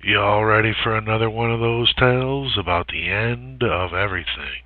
You all ready for another one of those tales about the end of everything?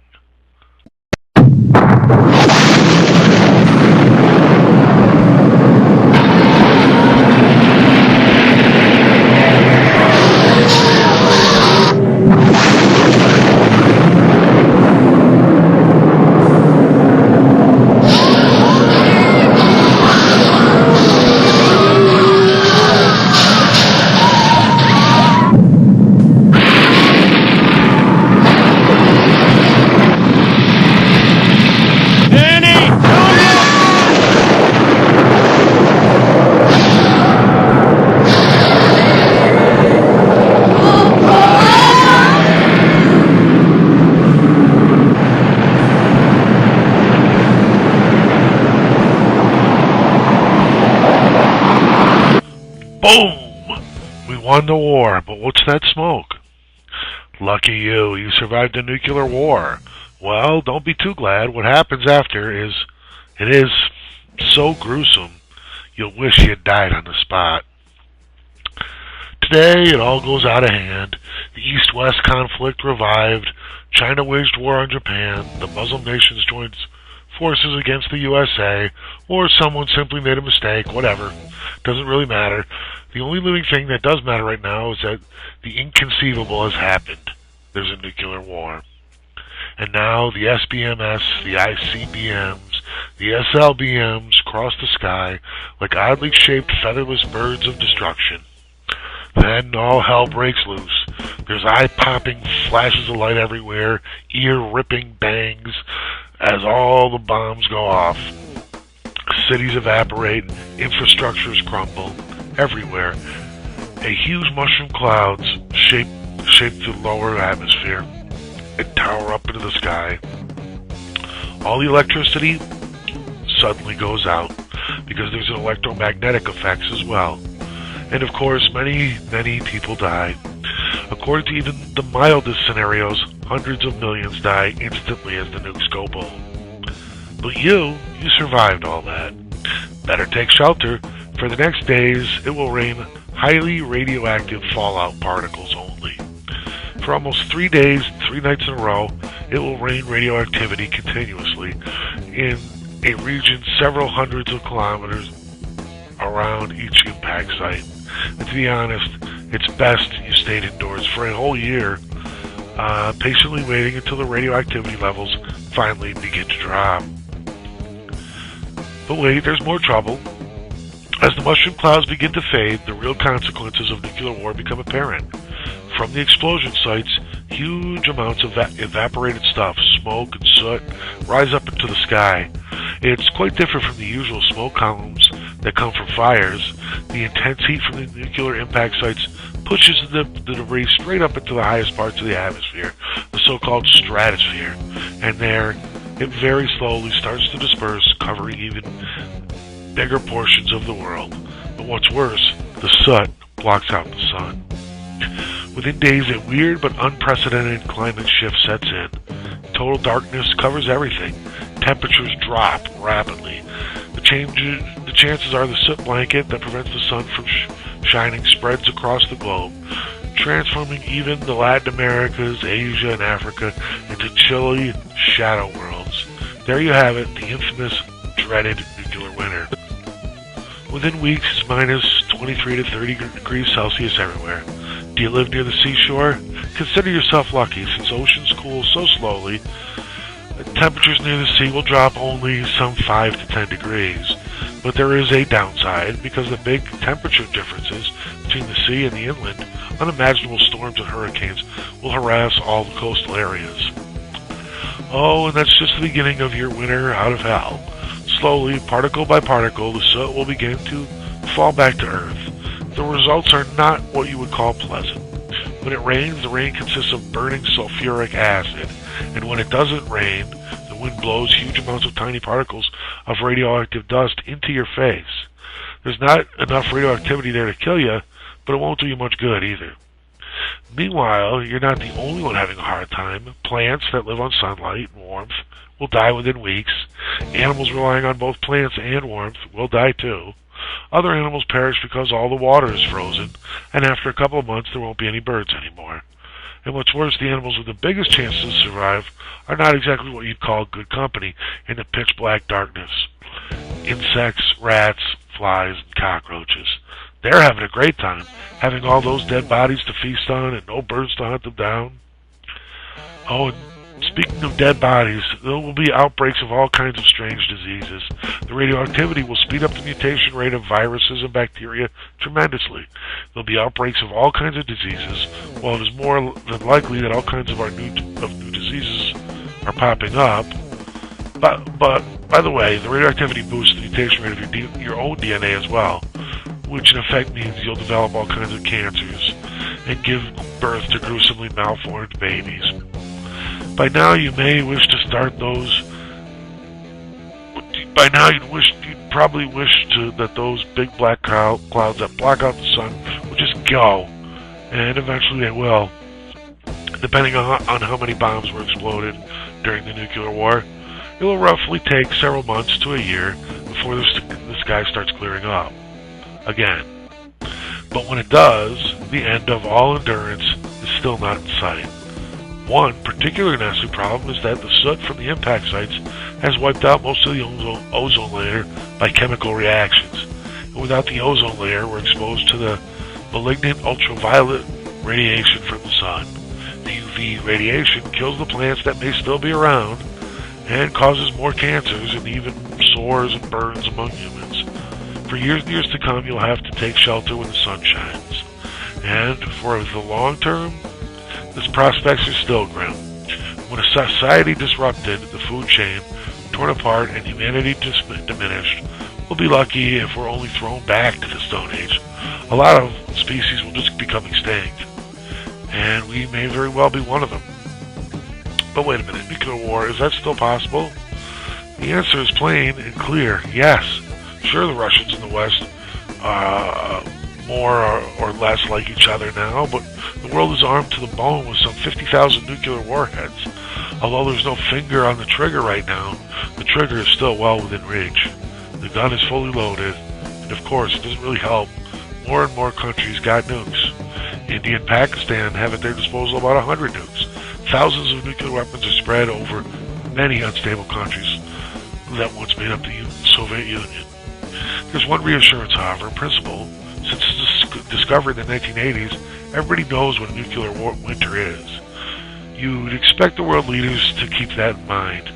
Boom! We won the war, but what's that smoke? Lucky you, you survived a nuclear war. Well, don't be too glad. What happens after it is so gruesome, you'll wish you had died on the spot. Today, it all goes out of hand. The East-West conflict revived. China waged war on Japan. The Muslim nations joined forces against the USA, or someone simply made a mistake, whatever. Doesn't really matter. The only living thing that does matter right now is that the inconceivable has happened. There's a nuclear war. And now the SBMs, the ICBMs, the SLBMs cross the sky like oddly shaped featherless birds of destruction. Then all hell breaks loose. There's eye-popping flashes of light everywhere, ear-ripping bangs as all the bombs go off. Cities evaporate, infrastructures crumble, everywhere. A huge mushroom clouds shape the lower atmosphere and tower up into the sky. All the electricity suddenly goes out because there's an electro-magnetic effects as well. And of course, many people die. According to even the mildest scenarios, hundreds of millions die instantly as the nukes go boom. But you survived all that. Better take shelter. For the next days, it will rain highly radioactive fallout particles only. For almost 3 days, 3 nights in a row, it will rain radioactivity continuously in a region several hundreds of kilometers around each impact site. And to be honest, it's best you stayed indoors for a whole year, patiently waiting until the radioactivity levels finally begin to drop. But wait, there's more trouble. As the mushroom clouds begin to fade, the real consequences of nuclear war become apparent. From the explosion sites, huge amounts of evaporated stuff, smoke and soot, rise up into the sky. It's quite different from the usual smoke columns that come from fires. The intense heat from the nuclear impact sites pushes the debris straight up into the highest parts of the atmosphere, the so-called stratosphere. And there, it very slowly starts to disperse, covering even bigger portions of the world. But what's worse, the soot blocks out the sun. Within days, a weird but unprecedented climate shift sets in. Total darkness covers everything. Temperatures drop rapidly. The chances are the soot blanket that prevents the sun from shining spreads across the globe, transforming even the Latin Americas, Asia, and Africa into chilly shadow worlds. There you have it, the infamous, dreaded nuclear winter. Within weeks, it's minus 23 to 30 degrees Celsius everywhere. Do you live near the seashore? Consider yourself lucky, since oceans cool so slowly. Temperatures near the sea will drop only some 5 to 10 degrees. But there is a downside, because the big temperature differences between the sea and the inland, unimaginable storms and hurricanes will harass all the coastal areas. Oh, and that's just the beginning of your winter out of hell. Slowly, particle by particle, the soot will begin to fall back to Earth. The results are not what you would call pleasant. When it rains, the rain consists of burning sulfuric acid, and when it doesn't rain, the wind blows huge amounts of tiny particles of radioactive dust into your face. There's not enough radioactivity there to kill you, but it won't do you much good either. Meanwhile, you're not the only one having a hard time. Plants that live on sunlight and warmth will die within weeks. Animals relying on both plants and warmth will die too. Other animals perish because all the water is frozen, and after a couple of months there won't be any birds anymore. And what's worse, the animals with the biggest chances to survive are not exactly what you'd call good company in the pitch-black darkness. Insects, rats, flies, and cockroaches. They're having a great time, having all those dead bodies to feast on and no birds to hunt them down. Oh, and speaking of dead bodies, there will be outbreaks of all kinds of strange diseases. The radioactivity will speed up the mutation rate of viruses and bacteria tremendously. There'll be outbreaks of all kinds of diseases, while it is more than likely that all kinds of new diseases are popping up. But by the way, the radioactivity boosts the mutation rate of your own DNA as well, which in effect means you'll develop all kinds of cancers and give birth to gruesomely malformed babies. By now you may wish to start those. By now you'd probably wish that those big black clouds that block out the sun would just go, and eventually they will. Depending on how many bombs were exploded during the nuclear war, it will roughly take several months to a year before the sky starts clearing up again. But when it does, the end of all endurance is still not in sight. One particular nasty problem is that the soot from the impact sites has wiped out most of the ozone layer by chemical reactions. And without the ozone layer, we're exposed to the malignant ultraviolet radiation from the sun. The UV radiation kills the plants that may still be around and causes more cancers and even sores and burns among humans. For years and years to come, you'll have to take shelter when the sun shines. And for the long term, the prospects are still grim. When a society disrupted, the food chain torn apart, and humanity diminished, we'll be lucky if we're only thrown back to the Stone Age. A lot of species will just become extinct, and we may very well be one of them. But wait a minute, nuclear war, is that still possible? The answer is plain and clear, yes. Sure, the Russians in the West more or less like each other now, but the world is armed to the bone with some 50,000 nuclear warheads. Although there's no finger on the trigger right now, the trigger is still well within reach. The gun is fully loaded, and of course, it doesn't really help. More and more countries got nukes. India and Pakistan have at their disposal about 100 nukes. Thousands of nuclear weapons are spread over many unstable countries that once made up the Soviet Union. There's one reassurance, however, in principle. Since its discovery in the 1980s, everybody knows what a nuclear winter is. You'd expect the world leaders to keep that in mind.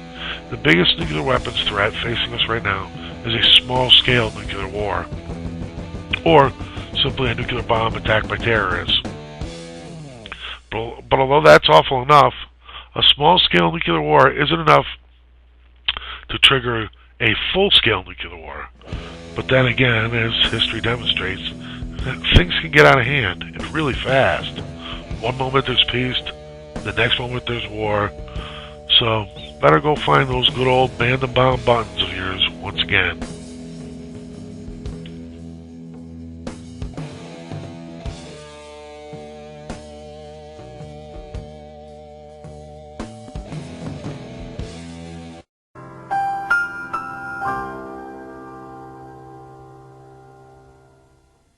The biggest nuclear weapons threat facing us right now is a small-scale nuclear war, or simply a nuclear bomb attacked by terrorists. But although that's awful enough, a small-scale nuclear war isn't enough to trigger a full-scale nuclear war. But then again, as history demonstrates, things can get out of hand and really fast. One moment there's peace, the next moment there's war. So better go find those good old man the bomb buttons of yours once again.